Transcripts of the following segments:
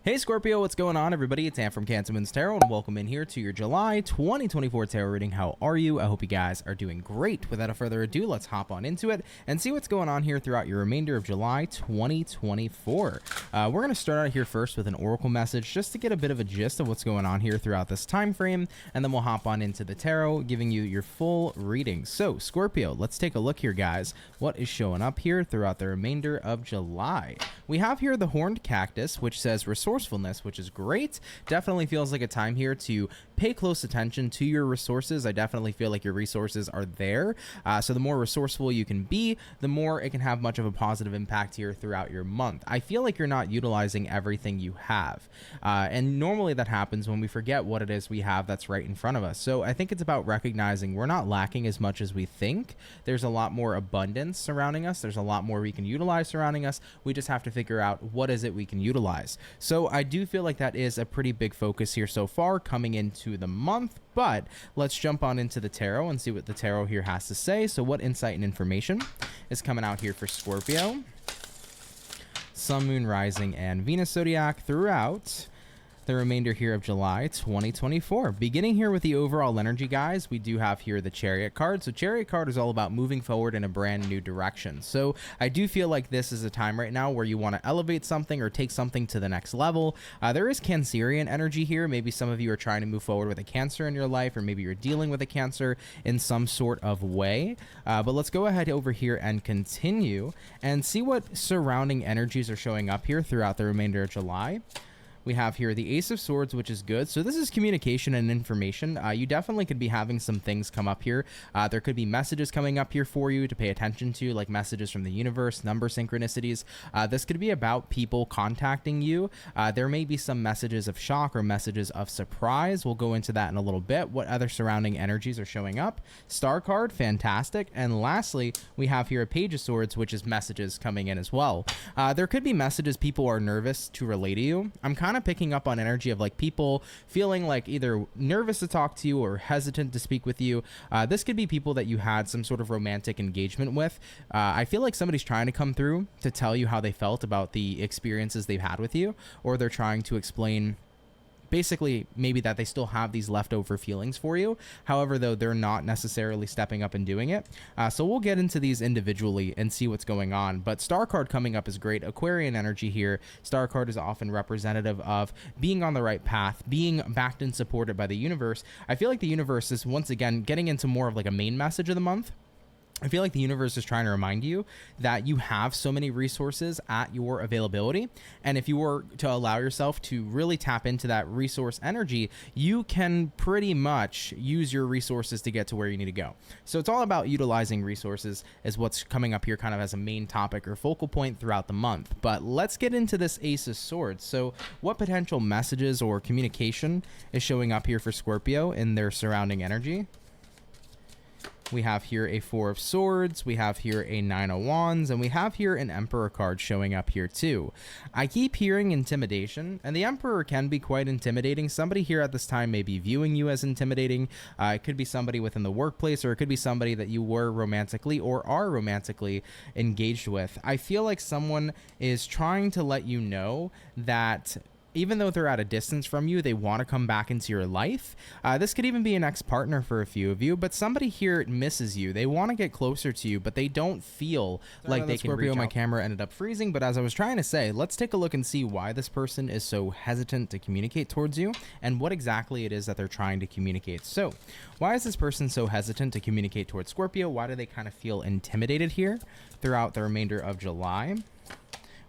Hey Scorpio, what's going on everybody? It's Am from CancerMoonsTarot and welcome in here to your July 2024 tarot reading. How are you? I hope you guys are doing great. Without further ado, let's hop on into it and see what's going on here throughout your remainder of July 2024. We're going to start out here first with an oracle message just to get a bit of a gist of what's going on here throughout this time frame, and then we'll hop on into the tarot, giving you your full reading. So Scorpio, let's take a look here, guys. What is showing up here throughout the remainder of July? We have here the horned cactus, which says resourcefulness, which is great. Definitely feels like a time here to pay close attention to your resources. I definitely feel like your resources are there. So the more resourceful you can be, the more it can have much of a positive impact here throughout your month. I feel like you're not utilizing everything you have. And normally that happens when we forget what it is we have that's right in front of us. So I think it's about recognizing we're not lacking as much as we think. There's a lot more abundance surrounding us. There's a lot more we can utilize surrounding us. We just have to figure out what is it we can utilize. So I do feel like that is a pretty big focus here so far coming into the month, but let's jump on into the tarot and see what the tarot here has to say. So what insight and information is coming out here for Scorpio, Sun, Moon, Rising, and Venus zodiac throughout the remainder here of July 2024. Beginning here with the overall energy, guys, we do have here the Chariot card. So Chariot card is all about moving forward in a brand new direction. So I do feel like this is a time right now where you want to elevate something or take something to the next level. There is Cancerian energy here. Maybe some of you are trying to move forward with a Cancer in your life, or maybe you're dealing with a Cancer in some sort of way. But let's go ahead over here and continue and see what surrounding energies are showing up here throughout the remainder of July. We have here the Ace of Swords, which is good. So this is communication and information. You definitely could be having some things come up here. There could be messages coming up here for you to pay attention to, like messages from the universe, number synchronicities. This could be about people contacting you. There may be some messages of shock or messages of surprise. We'll go into that in a little bit. What other surrounding energies are showing up? Star card, fantastic. And lastly, we have here a Page of Swords, which is messages coming in as well. There could be messages people are nervous to relay to you. I'm kind of picking up on energy of like people feeling like either nervous to talk to you or hesitant to speak with you. This could be people that you had some sort of romantic engagement with. I feel like somebody's trying to come through to tell you how they felt about the experiences they've had with you, or they're trying to explain basically maybe that they still have these leftover feelings for you. However, though, they're not necessarily stepping up and doing it. So we'll get into these individually and see what's going on. But Star card coming up is great. Aquarian energy here. Star card is often representative of being on the right path, being backed and supported by the universe. I feel like the universe is once again getting into more of like a main message of the month. I feel like the universe is trying to remind you that you have so many resources at your availability. And if you were to allow yourself to really tap into that resource energy, you can pretty much use your resources to get to where you need to go. So it's all about utilizing resources is what's coming up here kind of as a main topic or focal point throughout the month. But let's get into this Ace of Swords. So what potential messages or communication is showing up here for Scorpio in their surrounding energy? We have here a Four of Swords, we have here a Nine of Wands, and we have here an Emperor card showing up here too. I keep hearing intimidation, and the Emperor can be quite intimidating. Somebody here at this time may be viewing you as intimidating. It could be somebody within the workplace, or it could be somebody that you were romantically or are romantically engaged with. I feel like someone is trying to let you know that even though they're at a distance from you, they want to come back into your life. This could even be an ex-partner for a few of you, but somebody here misses you. They want to get closer to you, but they don't feel like they can reach out. My camera ended up freezing, but as I was trying to say, let's take a look and see why this person is so hesitant to communicate towards you and what exactly it is that they're trying to communicate. So why is this person so hesitant to communicate towards Scorpio? Why do they kind of feel intimidated here throughout the remainder of July?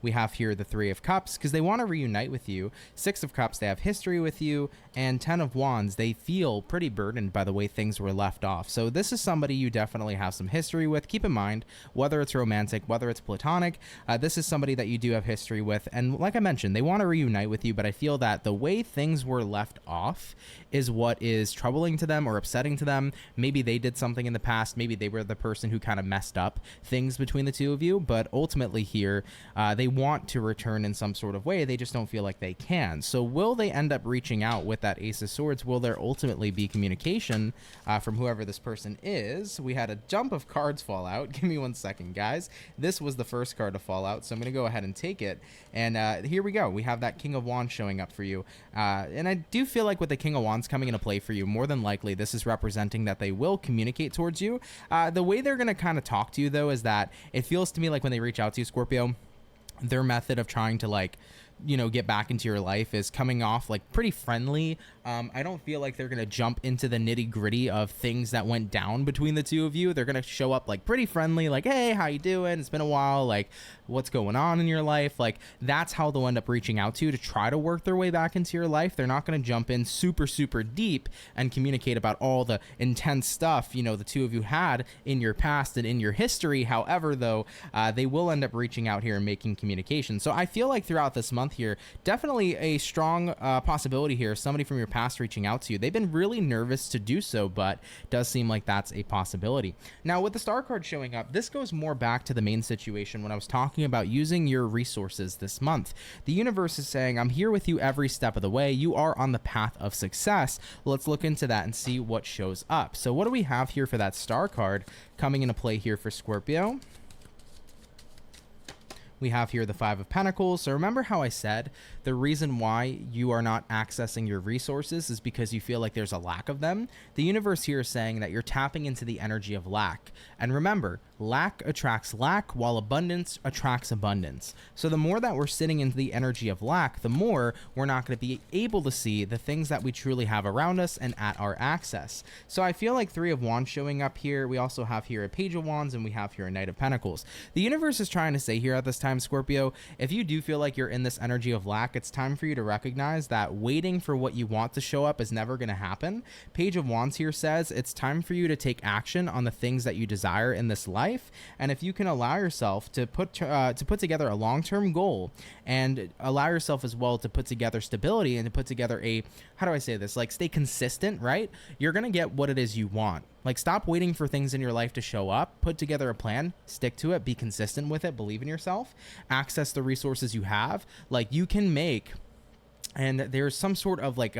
We have here the Three of Cups because they want to reunite with you. Six of Cups, they have history with you. And 10 of Wands, they feel pretty burdened by the way things were left off. So this is somebody you definitely have some history with. Keep in mind, whether it's romantic, whether it's platonic, this is somebody that you do have history with. And like I mentioned, they want to reunite with you, but I feel that the way things were left off is what is troubling to them or upsetting to them. Maybe they did something in the past. Maybe they were the person who kind of messed up things between the two of you. But ultimately here, they want to return in some sort of way. They just don't feel like they can. So will they end up reaching out with that Ace of Swords? Will there ultimately be communication from whoever this person is? We had a jump of cards fall out. Give me 1 second, guys. This was the first card to fall out, so I'm going to go ahead and take it. And here we go. We have that King of Wands showing up for you. And I do feel like with the King of Wands coming into play for you, more than likely this is representing that they will communicate towards you. The way they're going to kind of talk to you, though, is that it feels to me like when they reach out to you, Scorpio, their method of trying to, like, you know, get back into your life is coming off like pretty friendly. I don't feel like they're gonna jump into the nitty gritty of things that went down between the two of you. They're gonna show up like pretty friendly, like, hey, how you doing? It's been a while. Like, what's going on in your life? Like, that's how they'll end up reaching out to you to try to work their way back into your life. They're not gonna jump in super deep and communicate about all the intense stuff, you know, the two of you had in your past and in your history. However, though, they will end up reaching out here and making communication. So I feel like throughout this month here, definitely a strong possibility here, somebody from your past reaching out to you. They've been really nervous to do so, but does seem like that's a possibility. Now, with the star card showing up, this goes more back to the main situation when I was talking about using your resources this month. The universe is saying, I'm here with you every step of the way. You are on the path of success. Let's look into that and see what shows up. So what do we have here for that star card coming into play here for Scorpio? We have here the Five of Pentacles. So remember how I said the reason why you are not accessing your resources is because you feel like there's a lack of them. The universe here is saying that you're tapping into the energy of lack. And remember, lack attracts lack, while abundance attracts abundance. So the more that we're sitting into the energy of lack, the more we're not going to be able to see the things that we truly have around us and at our access. So I feel like Three of Wands showing up here. We also have here a Page of Wands, and we have here a Knight of Pentacles. The universe is trying to say here at this time, Scorpio, if you do feel like you're in this energy of lack, it's time for you to recognize that waiting for what you want to show up is never going to happen. Page of Wands here says it's time for you to take action on the things that you desire in this life. And if you can allow yourself to put together a long-term goal, and allow yourself as well to put together stability and to put together a, how do I say this, like, stay consistent, right? You're going to get what it is you want. Like, stop waiting for things in your life to show up. Put together a plan, stick to it, be consistent with it, believe in yourself, access the resources you have. Like, you can make, and there's some sort of like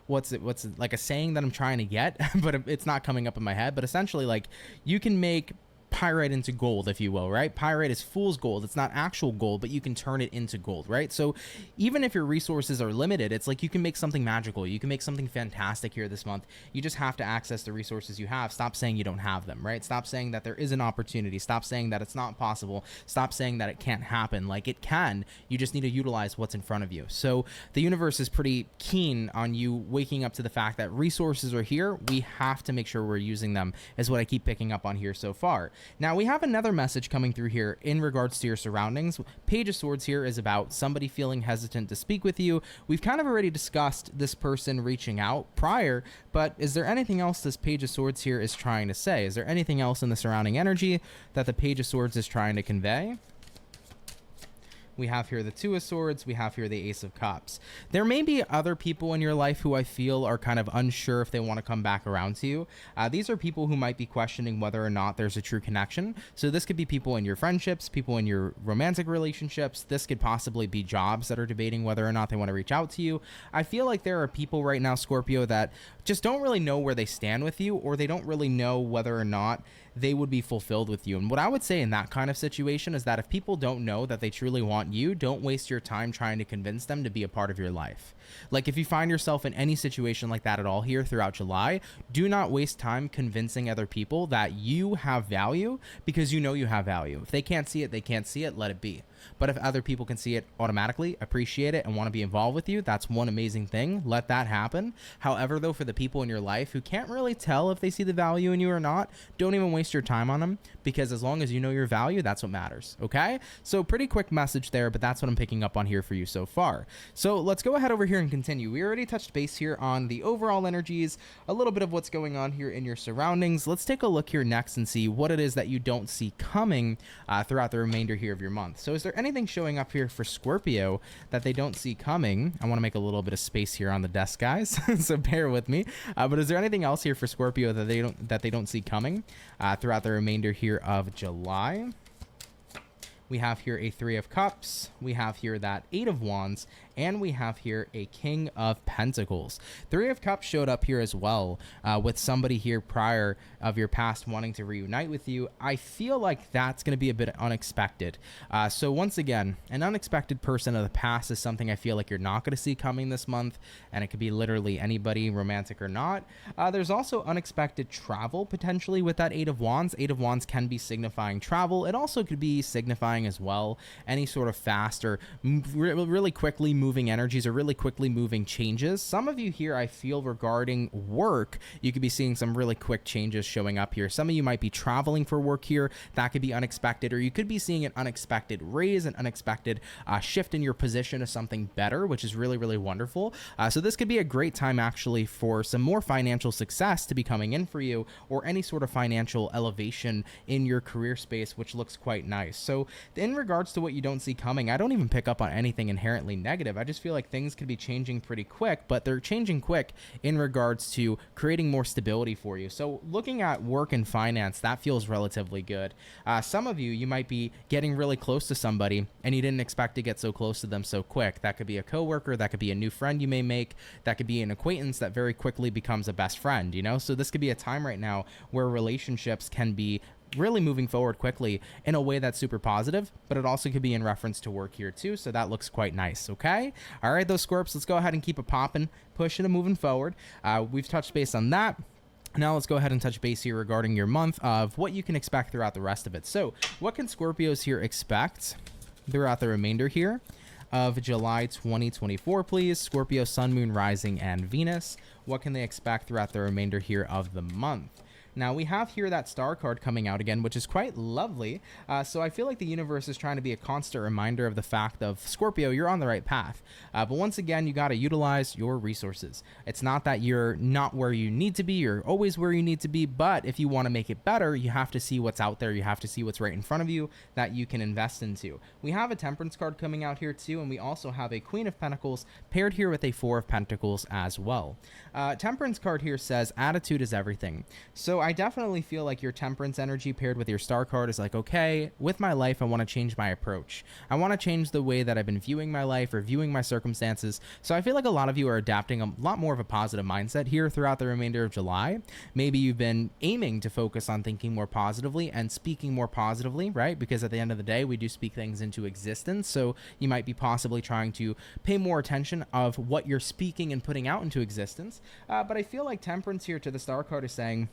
what's it like a saying that I'm trying to get, but it's not coming up in my head. But essentially, like, you can make pyrite into gold, if you will, right? Pyrite is fool's gold. It's not actual gold, but you can turn it into gold, right? So even if your resources are limited, it's like you can make something magical. You can make something fantastic here this month. You just have to access the resources you have. Stop saying you don't have them, right? Stop saying that there is an opportunity. Stop saying that it's not possible. Stop saying that it can't happen. Like, it can. You just need to utilize what's in front of you. So the universe is pretty keen on you waking up to the fact that resources are here. We have to make sure we're using them, is what I keep picking up on here so far. Now, we have another message coming through here in regards to your surroundings. Page of Swords here is about somebody feeling hesitant to speak with you. We've kind of already discussed this person reaching out prior, but is there anything else this Page of Swords here is trying to say? Is there anything else in the surrounding energy that the Page of Swords is trying to convey? We have here the Two of Swords. We have here the Ace of Cups. There may be other people in your life who I feel are kind of unsure if they want to come back around to you. These are people who might be questioning whether or not there's a true connection. So this could be people in your friendships, people in your romantic relationships. This could possibly be jobs that are debating whether or not they want to reach out to you. I feel like there are people right now, Scorpio, that just don't really know where they stand with you, or they don't really know whether or not they would be fulfilled with you. And what I would say in that kind of situation is that if people don't know that they truly want you, don't waste your time trying to convince them to be a part of your life. Like, if you find yourself in any situation like that at all here throughout July, do not waste time convincing other people that you have value, because you know you have value. If they can't see it, they can't see it, let it be. But if other people can see it automatically, appreciate it, and want to be involved with you, that's one amazing thing. Let that happen. However, though, for the people in your life who can't really tell if they see the value in you or not, don't even waste your time on them, because as long as you know your value, that's what matters, okay? So pretty quick message there, but that's what I'm picking up on here for you so far. So let's go ahead over here and continue. We already touched base here on the overall energies, a little bit of what's going on here in your surroundings. Let's take a look here next and see what it is that you don't see coming throughout the remainder here of your month. So is there anything showing up here for Scorpio that they don't see coming? I want to make a little bit of space here on the desk, guys, so bear with me. But is there anything else here for Scorpio that they don't see coming throughout the remainder here of July? We have here a Three of Cups. We have here that Eight of Wands, and we have here a King of Pentacles. Three of Cups showed up here as well, with somebody here prior of your past wanting to reunite with you. I feel like that's going to be a bit unexpected. So once again, an unexpected person of the past is something I feel like you're not going to see coming this month, and it could be literally anybody, romantic or not. There's also unexpected travel potentially with that Eight of Wands. Eight of Wands can be signifying travel. It also could be signifying as well any sort of fast or really quickly moving energies or really quickly moving changes. Some of you here, I feel, regarding work, you could be seeing some really quick changes showing up here. Some of you might be traveling for work here. That could be unexpected, or you could be seeing an unexpected raise, an unexpected shift in your position to something better, which is really, really wonderful. So this could be a great time actually for some more financial success to be coming in for you, or any sort of financial elevation in your career space, which looks quite nice. So in regards to what you don't see coming, I don't even pick up on anything inherently negative. I just feel like things could be changing pretty quick, but they're changing quick in regards to creating more stability for you. So looking at work and finance, that feels relatively good. Some of you might be getting really close to somebody and you didn't expect to get so close to them so quick. That could be a coworker, that could be a new friend you may make, that could be an acquaintance that very quickly becomes a best friend, you know? So this could be a time right now where relationships can be really moving forward quickly in a way that's super positive, but it also could be in reference to work here too. So that looks quite nice. Okay. All right, those Scorps, let's go ahead and keep it popping, pushing and moving forward. We've touched base on that. Now let's go ahead and touch base here regarding your month of what you can expect throughout the rest of it. So what can Scorpios here expect throughout the remainder here of July 2024, please? Scorpio, Sun, Moon, Rising, and Venus. What can they expect throughout the remainder here of the month? Now we have here that star card coming out again, which is quite lovely. So I feel like the universe is trying to be a constant reminder of the fact of Scorpio, you're on the right path. But once again, you got to utilize your resources. It's not that you're not where you need to be. You're always where you need to be. But if you want to make it better, you have to see what's out there. You have to see what's right in front of you that you can invest into. We have a Temperance card coming out here too. And we also have a Queen of Pentacles paired here with a Four of Pentacles as well. Temperance card here says attitude is everything. So I definitely feel like your Temperance energy paired with your star card is like, okay, with my life, I want to change my approach. I want to change the way that I've been viewing my life or viewing my circumstances. So I feel like a lot of you are adapting a lot more of a positive mindset here throughout the remainder of July. Maybe you've been aiming to focus on thinking more positively and speaking more positively, right? Because at the end of the day, we do speak things into existence. So you might be possibly trying to pay more attention of what you're speaking and putting out into existence. But I feel like Temperance here to the star card is saying,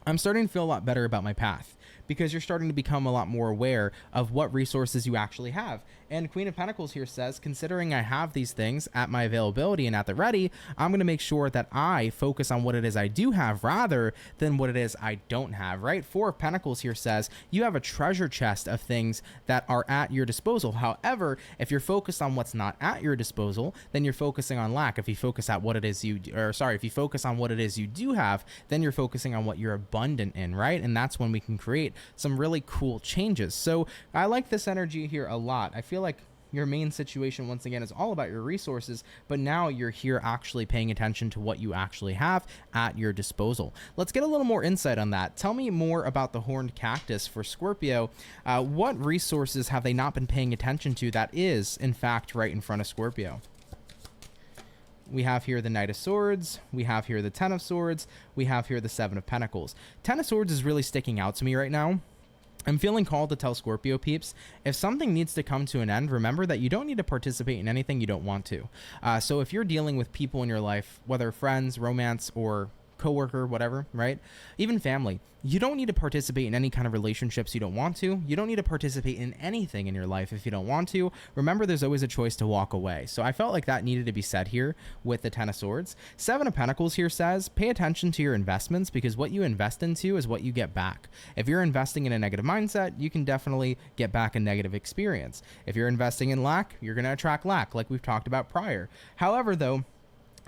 I'm starting to feel a lot better about my path, because you're starting to become a lot more aware of what resources you actually have. And Queen of Pentacles here says, considering I have these things at my availability and at the ready, I'm going to make sure that I focus on what it is I do have rather than what it is I don't have, right? Four of Pentacles here says you have a treasure chest of things that are at your disposal. However, if you're focused on what's not at your disposal, then you're focusing on lack. If you focus at what it is if you focus on what it is you do have, then you're focusing on what you're abundant in, right? And that's when we can create some really cool changes. So I like this energy here a lot. I feel like your main situation, once again, is all about your resources, but now you're here actually paying attention to what you actually have at your disposal. Let's get a little more insight on that. Tell me more about the horned cactus for Scorpio. What resources have they not been paying attention to that is, in fact, right in front of Scorpio? We have here the Knight of Swords. We have here the Ten of Swords. We have here the Seven of Pentacles. Ten of Swords is really sticking out to me right now. I'm feeling called to tell Scorpio peeps, if something needs to come to an end, remember that you don't need to participate in anything you don't want to. So if you're dealing with people in your life, whether friends, romance, or coworker, whatever, right? Even family, you don't need to participate in any kind of relationships you don't want to. You don't need to participate in anything in your life if you don't want to. Remember, there's always a choice to walk away. So I felt like that needed to be said here with the Ten of Swords. Seven of Pentacles here says, pay attention to your investments, because what you invest into is what you get back. If you're investing in a negative mindset, you can definitely get back a negative experience. If you're investing in lack, you're going to attract lack, like we've talked about prior. However, though,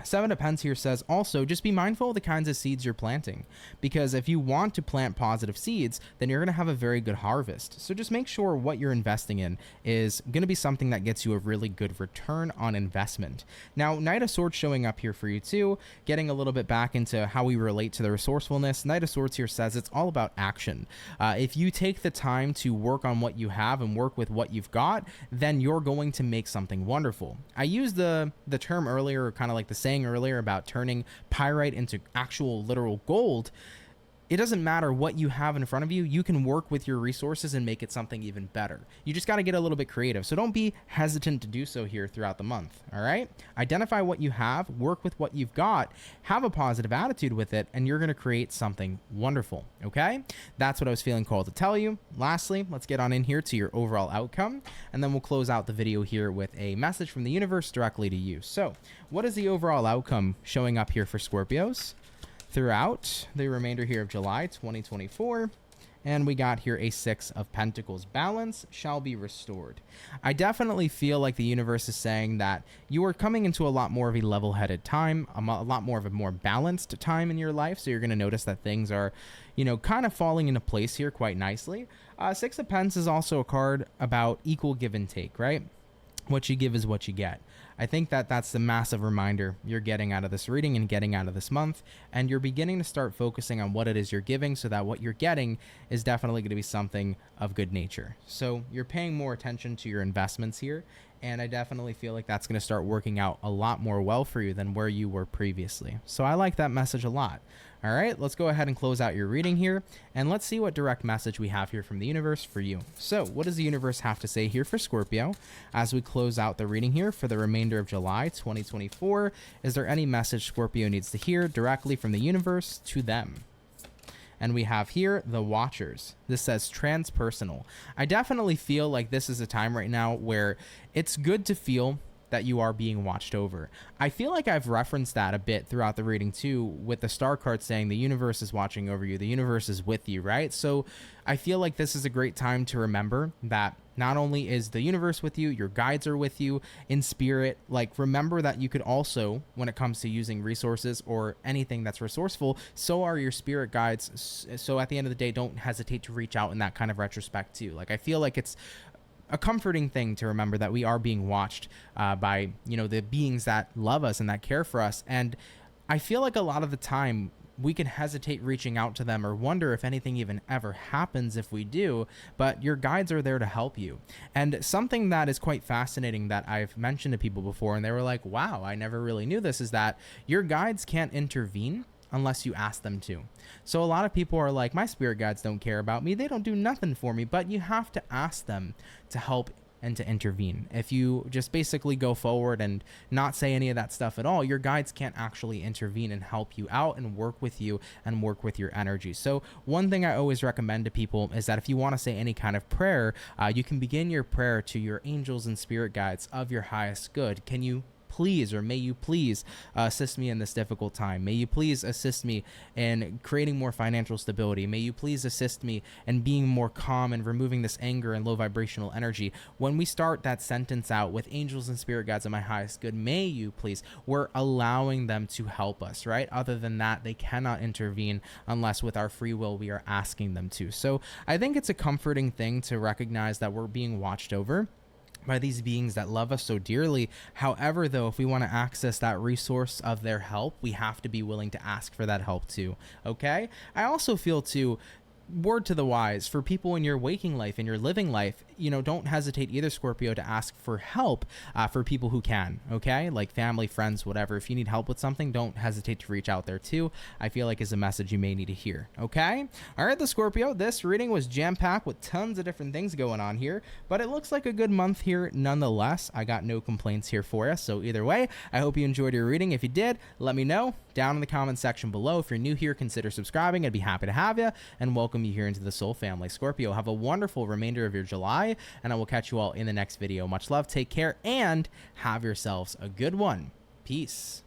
Seven of Pentacles here says also just be mindful of the kinds of seeds you're planting, because if you want to plant positive seeds, then you're going to have a very good harvest. So just make sure what you're investing in is going to be something that gets you a really good return on investment. Now, Knight of Swords showing up here for you too, getting a little bit back into how we relate to the resourcefulness. Knight of Swords here says it's all about action. If you take the time to work on what you have and work with what you've got, then you're going to make something wonderful. I used the term earlier, kind of like the saying earlier about turning pyrite into actual literal gold. It doesn't matter what you have in front of you. You can work with your resources and make it something even better. You just got to get a little bit creative. So don't be hesitant to do so here throughout the month. All right. Identify what you have, work with what you've got, have a positive attitude with it, and you're going to create something wonderful. Okay. That's what I was feeling called to tell you. Lastly, let's get on in here to your overall outcome, and then we'll close out the video here with a message from the universe directly to you. So what is the overall outcome showing up here for Scorpios throughout the remainder here of July 2024? And we got here a Six of Pentacles. Balance shall be restored. I definitely feel like the universe is saying that you are coming into a lot more of a level-headed time, a lot more of a more balanced time in your life. So you're going to notice that things are, kind of falling into place here quite nicely. Six of Pentacles is also a card about equal give and take, right? What you give is what you get. I think that that's the massive reminder you're getting out of this reading and getting out of this month, and you're beginning to start focusing on what it is you're giving so that what you're getting is definitely going to be something of good nature. So you're paying more attention to your investments here, and I definitely feel like that's going to start working out a lot more well for you than where you were previously. So I like that message a lot. All right, let's go ahead and close out your reading here, and let's see what direct message we have here from the universe for you. So what does the universe have to say here for Scorpio as we close out the reading here for the remainder of July 2024? Is there any message Scorpio needs to hear directly from the universe to them? And we have here the Watchers. This says transpersonal. I definitely feel like this is a time right now where it's good to feel that you are being watched over. I feel like I've referenced that a bit throughout the reading too, with the star card saying the universe is watching over you, the universe is with you, right? So I feel like this is a great time to remember that not only is the universe with you, your guides are with you in spirit. Like, remember that you could also, when it comes to using resources or anything that's resourceful, so are your spirit guides. So at the end of the day, don't hesitate to reach out in that kind of retrospect too. Like, I feel like it's a comforting thing to remember that we are being watched by, the beings that love us and that care for us. And I feel like a lot of the time we can hesitate reaching out to them or wonder if anything even ever happens if we do, but your guides are there to help you. And something that is quite fascinating that I've mentioned to people before, and they were like, wow, I never really knew this, is that your guides can't intervene unless you ask them to. So a lot of people are like, my spirit guides don't care about me, they don't do nothing for me, but you have to ask them to help and to intervene. If you just basically go forward and not say any of that stuff at all, your guides can't actually intervene and help you out and work with you and work with your energy. So one thing I always recommend to people is that if you want to say any kind of prayer, you can begin your prayer to your angels and spirit guides of your highest good. Can you please, or may you please assist me in this difficult time? May you please assist me in creating more financial stability? May you please assist me in being more calm and removing this anger and low vibrational energy? When we start that sentence out with angels and spirit guides of my highest good, may you please, we're allowing them to help us, right? Other than that, they cannot intervene unless with our free will we are asking them to. So I think it's a comforting thing to recognize that we're being watched over by these beings that love us so dearly. However, though, if we want to access that resource of their help, we have to be willing to ask for that help too. Okay? I also feel too, word to the wise, for people in your waking life, in your living life, don't hesitate either, Scorpio, to ask for help for people who can, okay? Like family, friends, whatever. If you need help with something, don't hesitate to reach out there too. I feel like is a message you may need to hear, okay? All right, the Scorpio, this reading was jam-packed with tons of different things going on here, but it looks like a good month here nonetheless. I got no complaints here for you, so either way, I hope you enjoyed your reading. If you did, let me know down in the comment section below. If you're new here, consider subscribing. I'd be happy to have you and welcome you here into the soul family. Scorpio, have a wonderful remainder of your July, and I will catch you all in the next video. Much love, take care, and have yourselves a good one. Peace.